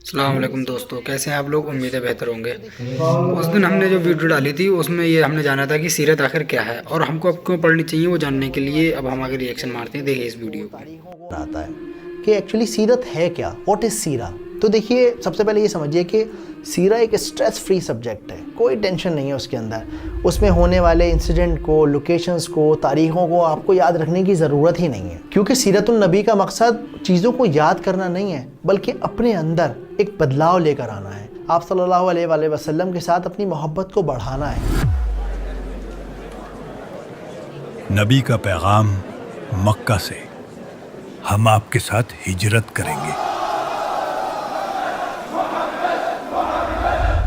السلام علیکم دوستو، کیسے ہیں آپ لوگ؟ امید ہے بہتر ہوں گے۔ اس دن ہم نے جو ویڈیو ڈالی تھی اس میں یہ ہم نے جانا تھا کہ سیرت آخر کیا ہے اور ہم کو اب کیوں پڑھنی چاہیے، وہ جاننے کے لیے اب ہم آگے ری ایکشن مارتے ہیں۔ دیکھیں اس ویڈیو کو۔ آتا ہے کہ ایکچولی سیرت ہے کیا، واٹ از سیرہ؟ تو دیکھیے، سب سے پہلے یہ سمجھیے کہ سیرہ ایک اسٹریس فری سبجیکٹ ہے، کوئی ٹینشن نہیں ہے اس کے اندر۔ اس میں ہونے والے انسیڈنٹ کو، لوکیشنز کو، تاریخوں کو آپ کو یاد رکھنے کی ضرورت ہی نہیں ہے، کیونکہ سیرت النبی کا مقصد چیزوں کو یاد کرنا نہیں ہے، بلکہ اپنے اندر ایک بدلاؤ لے کر آنا ہے، آپ صلی اللہ علیہ وآلہ وسلم کے ساتھ اپنی محبت کو بڑھانا ہے۔ نبی کا پیغام مکہ سے، ہم آپ کے ساتھ ہجرت کریں گے۔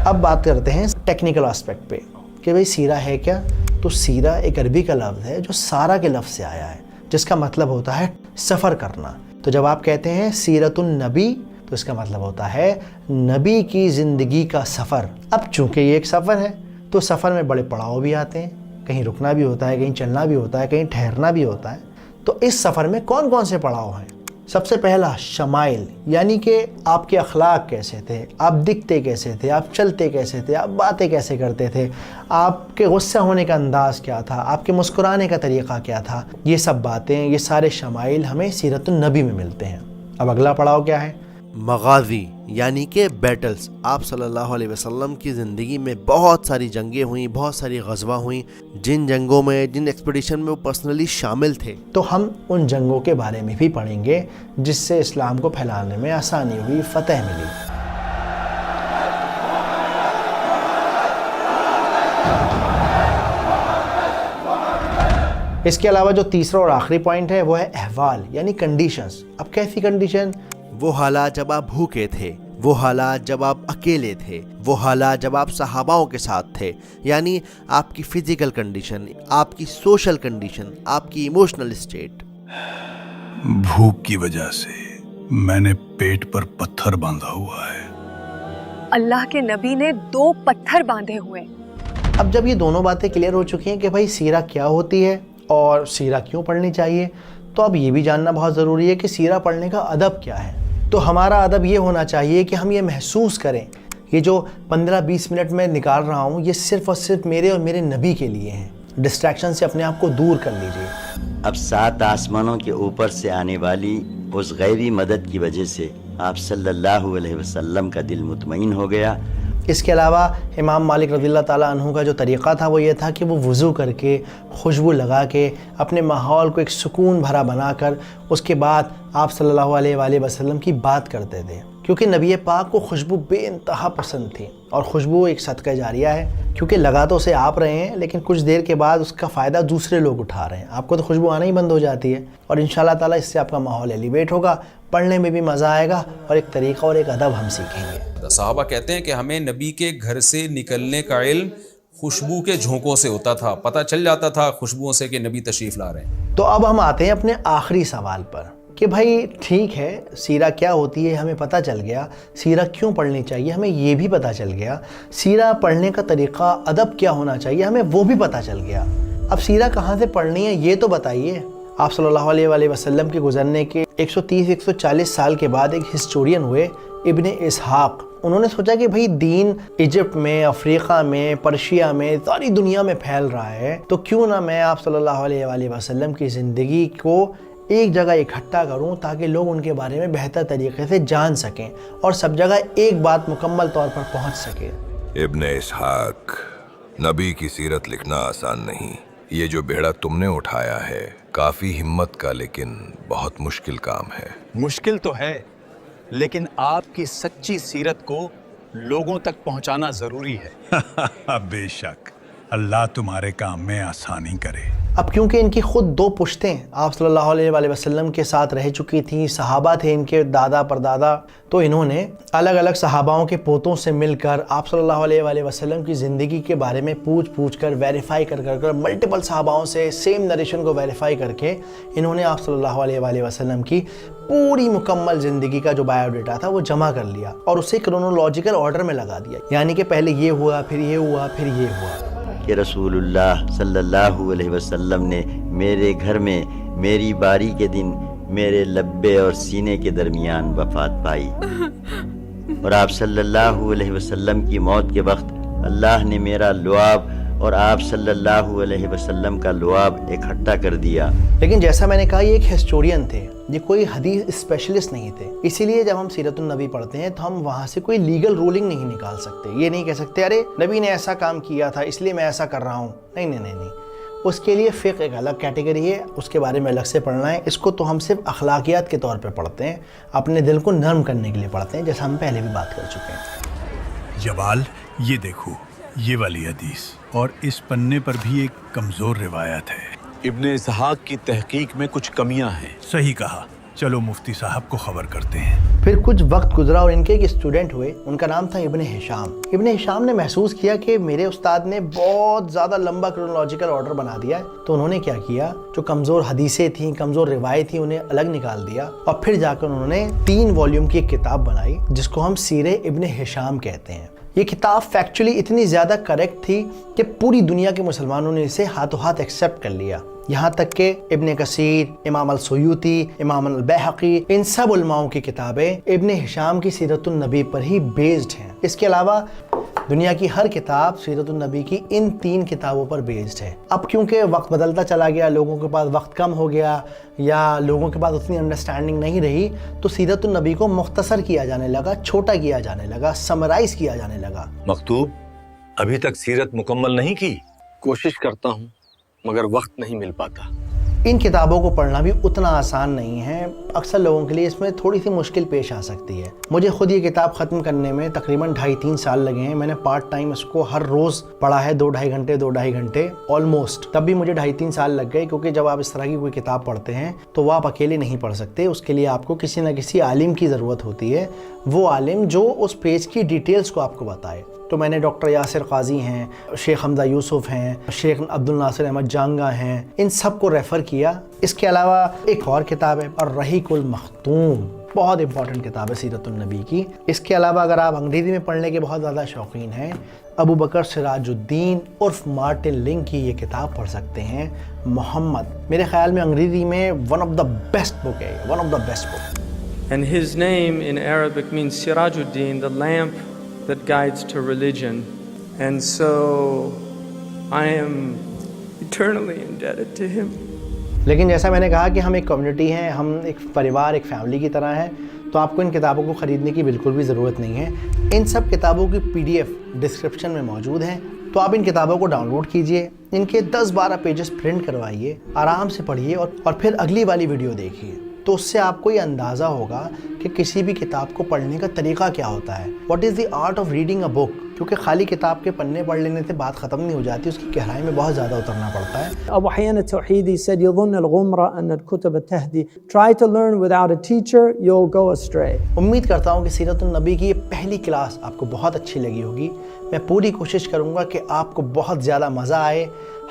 اب بات کرتے ہیں ٹیکنیکل آسپیکٹ پہ کہ بھئی سیرہ ہے کیا؟ تو سیرہ ایک عربی کا لفظ ہے جو سارہ کے لفظ سے آیا ہے، جس کا مطلب ہوتا ہے سفر کرنا۔ تو جب آپ کہتے ہیں سیرت النبی تو اس کا مطلب ہوتا ہے نبی کی زندگی کا سفر۔ اب چونکہ یہ ایک سفر ہے تو سفر میں بڑے پڑاؤ بھی آتے ہیں، کہیں رکنا بھی ہوتا ہے، کہیں چلنا بھی ہوتا ہے، کہیں ٹھہرنا بھی ہوتا ہے۔ تو اس سفر میں کون کون سے پڑاؤ ہیں؟ سب سے پہلا شمائل، یعنی کہ آپ کے اخلاق کیسے تھے، آپ دکھتے کیسے تھے، آپ چلتے کیسے تھے، آپ باتیں کیسے کرتے تھے، آپ کے غصہ ہونے کا انداز کیا تھا، آپ کے مسکرانے کا طریقہ کیا تھا۔ یہ سب باتیں، یہ سارے شمائل ہمیں سیرت النبی میں ملتے ہیں۔ اب اگلا پڑاؤ کیا ہے؟ مغازی، یعنی کہ بیٹلز۔ آپ صلی اللہ علیہ وسلم کی زندگی میں بہت ساری جنگیں ہوئیں، بہت ساری غزوہ ہوئیں، جن جنگوں میں، جن ایکسپیڈیشن میں وہ پرسنلی شامل تھے۔ تو ہم ان جنگوں کے بارے میں بھی پڑھیں گے جس سے اسلام کو پھیلانے میں آسانی ہوئی، فتح ملی۔ اس کے علاوہ جو تیسرا اور آخری پوائنٹ ہے وہ ہے احوال، یعنی کنڈیشنز۔ اب کیسی کنڈیشن؟ وہ حالات جب آپ بھوکے تھے، وہ حالات جب آپ اکیلے تھے، وہ حالات جب آپ صحاباؤں کے ساتھ تھے، یعنی آپ کی فزیکل کنڈیشن، آپ کی سوشل کنڈیشن، آپ کی ایموشنل اسٹیٹ۔ بھوک کی وجہ سے میں نے پیٹ پر پتھر باندھا ہوا ہے۔ اللہ کے نبی نے 2 پتھر باندھے ہوئے۔ اب جب یہ دونوں باتیں کلیئر ہو چکی ہیں کہ بھائی سیرہ کیا ہوتی ہے اور سیرہ کیوں پڑھنی چاہیے، تو اب یہ بھی جاننا بہت ضروری ہے کہ سیرہ پڑھنے کا ادب کیا ہے۔ تو ہمارا ادب یہ ہونا چاہیے کہ ہم یہ محسوس کریں، یہ جو 15-20 منٹ میں نکال رہا ہوں یہ صرف اور صرف میرے اور میرے نبی کے لیے ہیں۔ ڈسٹریکشن سے اپنے آپ کو دور کر لیجئے۔ اب 7 آسمانوں کے اوپر سے آنے والی اس غیبی مدد کی وجہ سے آپ صلی اللہ علیہ وسلم کا دل مطمئن ہو گیا۔ اس کے علاوہ امام مالک رضی اللہ تعالیٰ عنہ کا جو طریقہ تھا وہ یہ تھا کہ وہ وضو کر کے، خوشبو لگا کے، اپنے ماحول کو ایک سکون بھرا بنا کر اس کے بعد آپ صلی اللہ علیہ وآلہ وسلم کی بات کرتے تھے، کیونکہ نبی پاک کو خوشبو بے انتہا پسند تھی، اور خوشبو ایک صدقہ جاریہ ہے، کیونکہ لگا تو اسے آپ رہے ہیں لیکن کچھ دیر کے بعد اس کا فائدہ دوسرے لوگ اٹھا رہے ہیں، آپ کو تو خوشبو آنا ہی بند ہو جاتی ہے، اور انشاءاللہ تعالیٰ اس سے آپ کا ماحول ایلیویٹ ہوگا، پڑھنے میں بھی مزہ آئے گا، اور ایک طریقہ اور ایک ادب ہم سیکھیں گے۔ صحابہ کہتے ہیں کہ ہمیں نبی کے گھر سے نکلنے کا علم خوشبو کے جھونکوں سے ہوتا تھا، پتہ چل جاتا تھا خوشبوؤں سے کہ نبی تشریف لا رہے ہیں۔ تو اب ہم آتے ہیں اپنے آخری سوال پر کہ بھائی ٹھیک ہے، سیرہ کیا ہوتی ہے ہمیں پتہ چل گیا، سیرہ کیوں پڑھنی چاہیے ہمیں یہ بھی پتہ چل گیا، سیرہ پڑھنے کا طریقہ ادب کیا ہونا چاہیے ہمیں وہ بھی پتہ چل گیا۔ اب سیرہ کہاں سے پڑھنی ہے یہ تو بتائیے۔ آپ صلی اللہ علیہ وآلہ وسلم کے گزرنے کے 130-140 سال کے بعد ایک ہسٹورین ہوئے ابن اسحاق، انہوں نے سوچا کہ بھئی دین ایجپٹ میں، افریقہ میں، پرشیا میں، ساری دنیا میں پھیل رہا ہے، تو کیوں نہ میں آپ صلی اللہ علیہ وآلہ وسلم کی زندگی کو ایک جگہ اکٹھا کروں تاکہ لوگ ان کے بارے میں بہتر طریقے سے جان سکیں اور سب جگہ ایک بات مکمل طور پر پہنچ سکے۔ ابن اسحاق، نبی کی سیرت لکھنا آسان نہیں۔ یہ جو بیڑا تم نے اٹھایا ہے کافی ہمت کا لیکن بہت مشکل کام ہے۔ مشکل تو ہے، لیکن آپ کی سچی سیرت کو لوگوں تک پہنچانا ضروری ہے۔ بے شک، اللہ تمہارے کام میں آسانی کرے۔ اب کیونکہ ان کی خود 2 پشتیں آپ صلی اللہ علیہ وآلہ وسلم کے ساتھ رہ چکی تھیں، صحابہ تھے ان کے دادا پردادا، تو انہوں نے الگ الگ صحاباؤں کے پوتوں سے مل کر آپ صلی اللہ علیہ وآلہ وسلم کی زندگی کے بارے میں پوچھ کر ویریفائی کر ملٹیپل صحاباؤں سے سیم نریشن کو ویریفائی کر کے انہوں نے آپ صلی اللہ علیہ وآلہ وسلم کی پوری مکمل زندگی کا جو بایو ڈیٹا تھا وہ جمع کر لیا اور اسے کرونولوجیکل آرڈر میں لگا دیا، یعنی کہ پہلے یہ ہوا، پھر یہ ہوا، پھر یہ ہوا۔ کہ رسول اللہ صلی اللہ علیہ وسلم نے میرے گھر میں میری باری کے دن میرے لبے اور سینے کے درمیان وفات پائی۔ اور آپ صلی اللہ علیہ وسلم کی موت کے وقت اللہ نے میرا لعاب اور آپ صلی اللہ علیہ وسلم کا لعاب اکٹھا کر دیا. لیکن جیسا میں نے کہا یہ ایک ہسٹورین تھے, یہ کوئی حدیث اسپیشلسٹ نہیں تھے. اسی لیے جب ہم سیرت النبی پڑھتے ہیں تو ہم وہاں سے کوئی لیگل رولنگ نہیں نکال سکتے. یہ نہیں کہہ سکتے ارے نبی نے ایسا کام کیا تھا اس لیے میں ایسا کر رہا ہوں. نہیں نہیں نہیں نہیں, اس کے لیے فقہ ایک الگ کیٹیگری ہے, اس کے بارے میں الگ سے پڑھنا ہے. اس کو تو ہم صرف اخلاقیات کے طور پہ پڑھتے ہیں, اپنے دل کو نرم کرنے کے لیے پڑھتے ہیں, جیسا ہم پہلے بھی بات کر چکے ہیں. جوال یہ دیکھو یہ والی حدیث, اور اس پنے پر بھی ایک کمزور روایت ہے. ابن اسحاق کی تحقیق میں کچھ کمیاں ہیں. صحیح کہا, چلو مفتی صاحب کو خبر کرتے ہیں. پھر کچھ وقت گزرا اور ان کے ایک اسٹوڈنٹ ہوئے, ان کا نام تھا ابن ہشام. ابن ہشام نے محسوس کیا کہ میرے استاد نے بہت زیادہ لمبا کرونالوجیکل آرڈر بنا دیا ہے. تو انہوں نے کیا کیا, جو کمزور حدیثیں تھیں, کمزور روایت تھیں, انہیں الگ نکال دیا اور پھر جا کر انہوں نے 3 والیوم کی ایک کتاب بنائی جس کو ہم سیرہ ابن ہشام کہتے ہیں. یہ کتاب فیکچولی اتنی زیادہ کریکٹ تھی کہ پوری دنیا کے مسلمانوں نے اسے ہاتھوں ہاتھ ایکسیپٹ کر لیا. یہاں تک کہ ابن کثیر, امام السیوطی, امام البیہقی, ان سب علماؤں کی کتابیں ابن ہشام کی سیرت النبی پر ہی بیسڈ ہیں. اس کے علاوہ دنیا کی ہر کتاب سیرت النبی کی ان 3 کتابوں پر بیسڈ ہے. اب کیونکہ وقت بدلتا چلا گیا, لوگوں کے پاس وقت کم ہو گیا یا لوگوں کے پاس اتنی انڈرسٹینڈنگ نہیں رہی, تو سیرت النبی کو مختصر کیا جانے لگا, چھوٹا کیا جانے لگا, سمرائز کیا جانے لگا. مکتوب ابھی تک سیرت مکمل نہیں کی. کوشش کرتا ہوں مگر وقت نہیں مل پاتا. ان کتابوں کو پڑھنا بھی اتنا آسان نہیں ہے, اکثر لوگوں کے لیے اس میں تھوڑی سی مشکل پیش آ سکتی ہے. مجھے خود یہ کتاب ختم کرنے میں تقریباً 2.5-3 سال لگے ہیں. میں نے پارٹ ٹائم اس کو ہر روز پڑھا ہے, 2-2.5 گھنٹے آلموسٹ. تب بھی مجھے 2.5-3 سال لگ گئے, کیونکہ جب آپ اس طرح کی کوئی کتاب پڑھتے ہیں تو وہ آپ اکیلے نہیں پڑھ سکتے. اس کے لیے آپ کو کسی نہ کسی عالم کی ضرورت ہوتی ہے, وہ عالم جو اس پیج کی ڈیٹیلز کو آپ کو بتائے. تو میں نے ڈاکٹر یاسر قاضی ہیں, شیخ حمزہ یوسف ہیں, شیخ عبد الناصر احمد جانگا ہیں, ان سب کو ریفر کیا. اس کے علاوہ ایک اور کتاب ہے الرحیق المختوم, بہت امپورٹنٹ کتاب ہے سیرت النبی کی. اس کے علاوہ اگر آپ انگریزی میں پڑھنے کے بہت زیادہ شوقین ہیں, ابو بکر سراج الدین عرف مارٹن لنگ کی یہ کتاب پڑھ سکتے ہیں, محمد. میرے خیال میں انگریزی میں ون آف دا بیسٹ بک ہے, one of the best book. And his name in Arabic means Sirajuddin, the lamp that guides to religion. And so I am eternally indebted to him. لیکن جیسا میں نے کہا کہ ہم ایک کمیونٹی ہیں, ہم ایک پریوار, ایک فیملی کی طرح ہیں, تو آپ کو ان کتابوں کو خریدنے کی بالکل بھی ضرورت نہیں ہے. ان سب کتابوں کی PDF ڈسکرپشن میں موجود ہے, تو آپ ان کتابوں کو ڈاؤن لوڈ کیجئے, ان کے 10-12 پیجز پرنٹ کروائیے, آرام سے پڑھیے اور پھر اگلی والی ویڈیو دیکھیے. تو اس سے آپ کو یہ اندازہ ہوگا کہ کسی بھی کتاب کو پڑھنے کا طریقہ کیا ہوتا ہے. What is the art of reading a book. کیونکہ خالی کتاب کے پنے پڑھ لینے سے بات ختم نہیں ہو جاتی, اس کی گہرائی میں بہت زیادہ اترنا پڑتا ہے. أبو حيان التوحيدي said يظن الغمرة أن الكتب تهدي. Try to learn without a teacher, you'll go astray. امید کرتا ہوں کہ سیرت النبی کی یہ پہلی کلاس آپ کو بہت اچھی لگی ہوگی. میں پوری کوشش کروں گا کہ آپ کو بہت زیادہ مزہ آئے,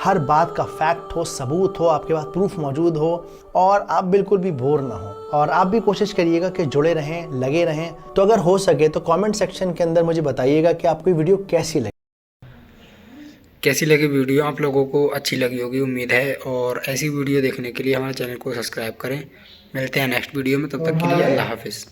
ہر بات کا فیکٹ ہو, ثبوت ہو, آپ کے پاس پروف موجود ہو, اور آپ بالکل بھی بور نہ ہوں. اور آپ بھی کوشش کریے گا کہ جڑے رہیں, لگے رہیں. تو اگر ہو سکے تو کامنٹ سیکشن کے اندر مجھے بتائیے گا کہ آپ کو یہ ویڈیو کیسی لگی ویڈیو. آپ لوگوں کو اچھی لگی ہوگی امید ہے, اور ایسی ویڈیو دیکھنے کے لیے ہمارے چینل کو سبسکرائب کریں. ملتے ہیں نیکسٹ ویڈیو میں, تب تک کے لیے اللہ حافظ.